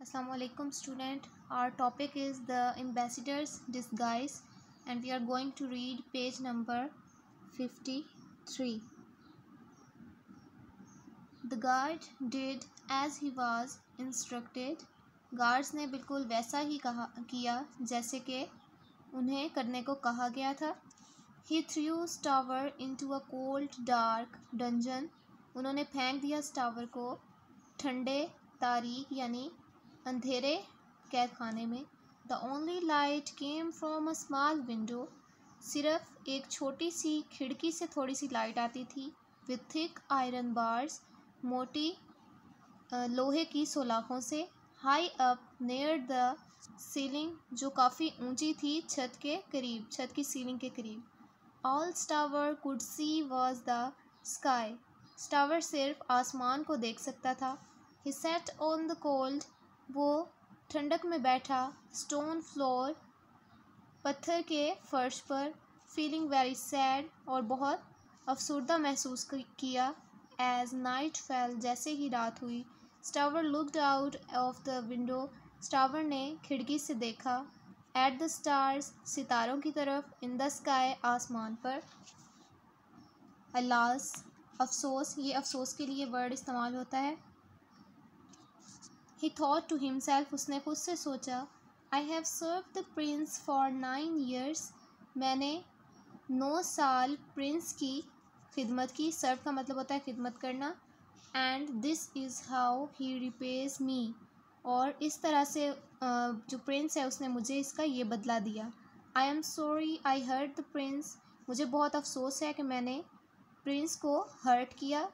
Assalamu alaikum student. Our topic is the ambassador's disguise and we are going to read page number 53. The guard did as he was instructed. Guards ने बिल्कुल वैसा ही किया जैसे कि उन्हें करने को कहा गया था. He threw Stour into a cold dark dungeon. उन्होंने फेंक दिया स्टावर को ठंडे तारीख यानी अंधेरे कैद खाने में. The only light came from a small window. सिर्फ एक छोटी सी खिड़की से थोड़ी सी लाइट आती थी. विथ थिक आयरन बार्स, मोटी लोहे की सलाखों से. High up near the ceiling, जो काफ़ी ऊंची थी छत के करीब, छत की सीलिंग के करीब. All Stavar could see was the sky. Stavar सिर्फ आसमान को देख सकता था. He set on the cold, वो ठंडक में बैठा. स्टोन फ्लोर, पत्थर के फर्श पर. फीलिंग वेरी सैड, और बहुत अफसुर्दा महसूस किया. एज नाइट फेल, जैसे ही रात हुई. Stavar looked out of the window. Stavar ने खिड़की से देखा. एट द स्टार्स, सितारों की तरफ. इन द स्काई, आसमान पर. अलास, अफसोस, ये अफसोस के लिए वर्ड इस्तेमाल होता है. He thought to himself, उसने खुद से सोचा. I have served the prince for 9 years. मैंने 9 साल प्रिंस की खिदमत की. सर्व का मतलब होता है खिदमत करना. And this is how he repays me. और इस तरह से जो प्रिंस है उसने मुझे इसका ये बदला दिया. I am sorry I hurt the prince. मुझे बहुत अफसोस है कि मैंने प्रिंस को हर्ट किया.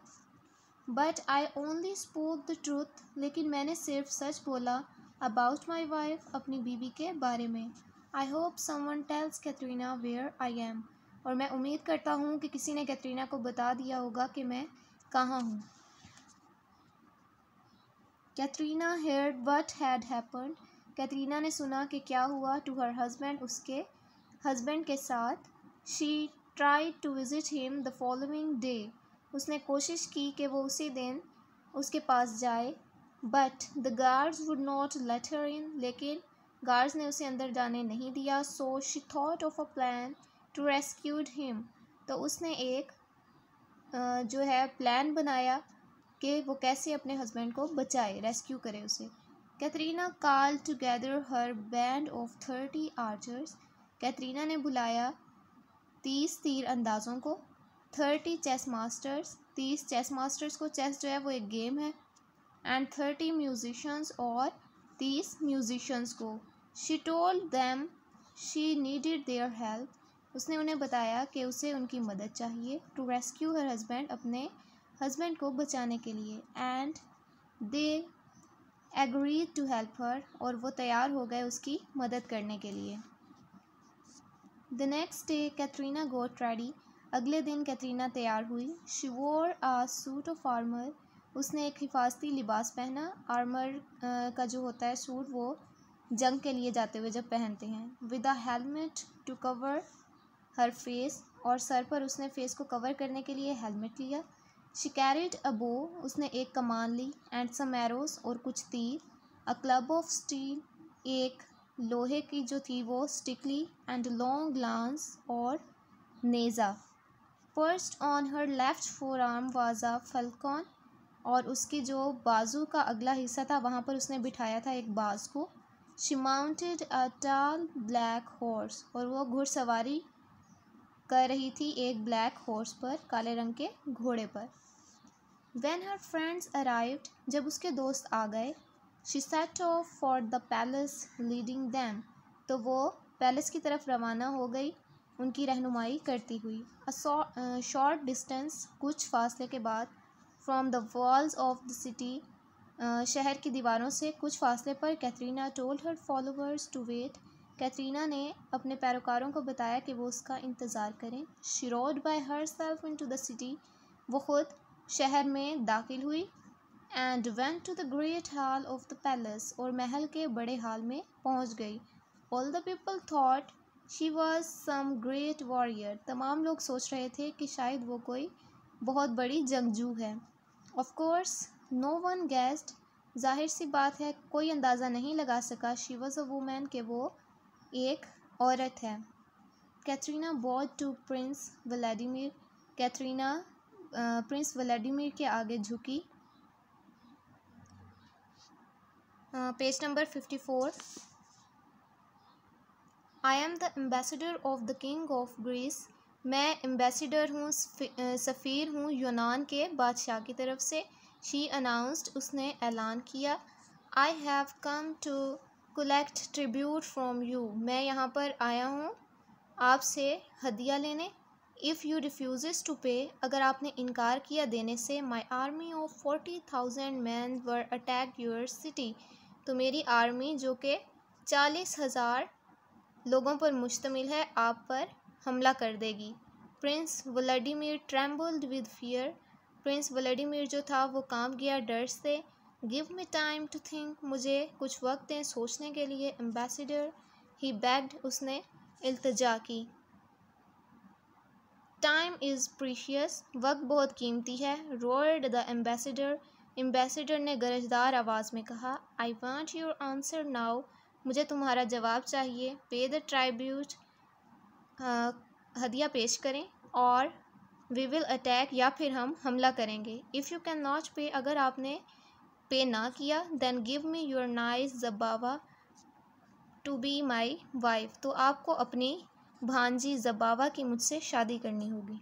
But I only spoke the truth, लेकिन मैंने सिर्फ सच बोला. अबाउट माई वाइफ, अपनी बीवी के बारे में. I hope someone tells Katrina where I am. और मैं उम्मीद करता हूँ कि किसी ने कैटरीना को बता दिया होगा कि मैं कहाँ हूँ. Katrina हेard what had happened. Katrina ने सुना कि क्या हुआ. टू हर हस्बैंड, उसके हस्बैंड के साथ. She tried to visit him the following day. उसने कोशिश की कि वो उसी दिन उसके पास जाए. But the guards would not let her in, लेकिन गार्ड्स ने उसे अंदर जाने नहीं दिया. So she thought of a plan to rescued him. तो उसने एक जो है प्लान बनाया कि वो कैसे अपने हस्बैंड को बचाए, रेस्क्यू करे उसे. Katrina called together her band of 30 archers. Katrina ने बुलाया 30 तीर अंदाज़ों को. 30 चेस मास्टर्स, 30 चेस मास्टर्स को. चेस जो है वो एक गेम है. एंड 30 म्यूजिशंस, और 30 म्यूजिशंस को. She told them she needed their help. उसने उन्हें बताया कि उसे उनकी मदद चाहिए. टू रेस्क्यू हर हस्बैंड, अपने हस्बैंड को बचाने के लिए. And they agreed to help her, और वो तैयार हो गए उसकी मदद करने के लिए. The next day Katrina got ready. अगले दिन कैटरीना तैयार हुई. शी वोर आ सूट ऑफ आर्मर. उसने एक हिफाजती लिबास पहना. आर्मर का जो होता है सूट, वो जंग के लिए जाते हुए जब पहनते हैं. With a helmet to cover her face, और सर पर उसने फेस को कवर करने के लिए हेलमेट लिया. शी कैरिड अ बो. उसने एक कमान ली. एंड सम एरोस, और कुछ तीर. A club of steel. एक लोहे की जो थी वो स्टिकली. एंड लॉन्ग लांस, और नेज़ा. Perched on her left forearm was a falcon. और उसकी जो बाजू का अगला हिस्सा था वहाँ पर उसने बिठाया था एक बाज को. शी माउंटेड अ टाल ब्लैक हॉर्स. और वो घुड़सवारी कर रही थी एक ब्लैक हॉर्स पर, काले रंग के घोड़े पर. When her friends arrived. जब उसके दोस्त आ गए. She said of for the palace leading them. तो वो पैलेस की तरफ रवाना हो गई उनकी रहनुमाई करती हुई. अ शॉर्ट डिस्टेंस, कुछ फासले के बाद. From the walls of the city, शहर की दीवारों से कुछ फासले पर. Katrina told her followers to wait. Katrina ने अपने पैरोकारों को बताया कि वो उसका इंतज़ार करें. She rode by herself into the city. वो खुद शहर में दाखिल हुई. And went to the great hall of the palace. और महल के बड़े हाल में पहुंच गई. All the people thought she was some great warrior. तमाम लोग सोच रहे थे कि शायद वो कोई बहुत बड़ी जंगजू है. Of course no one guessed. जाहिर सी बात है कोई अंदाज़ा नहीं लगा सका शी वॉज़ अ वूमन कि वो एक औरत है। Katharina bowed to Prince Vladimir. Katharina Prince Vladimir के आगे झुकी। Page number 54। I am the ambassador of the king of Greece. मैं एम्बेसडर हूँ, सफ़ीर हूँ यूनान के बादशाह की तरफ से। शी अनाउंस्ड, उसने ऐलान किया। I have come to collect tribute from you. मैं यहाँ पर आया हूँ आपसे हदिया लेने। इफ़ यू रिफ्यूज़ टू पे, अगर आपने इनकार किया देने से, my army of 40,000 man were attack your city, तो मेरी आर्मी जो कि 40,000 लोगों पर मुश्तमिल है आप पर हमला कर देगी। Prince Vladimir trembled with fear. Prince Vladimir जो था वो कांप गया डर से। Give me time to think, मुझे कुछ वक्त दें सोचने के लिए। एम्बेसडर, ही बेग्ड, उसने इल्तिजा की। टाइम इज़ प्रीशियस, वक्त बहुत कीमती है। रोर्ड द एम्बेसडर, एम्बेसडर ने गरजदार आवाज़ में कहा। I want your answer now, मुझे तुम्हारा जवाब चाहिए। पे द ट्राइब्यूट, हदिया पेश करें, और वी विल अटैक, या फिर हम हमला करेंगे। इफ़ यू कैन नॉट पे, अगर आपने पे ना किया, then give me your nice Zabava to be my wife, तो आपको अपनी भांजी ज़बावा की मुझसे शादी करनी होगी।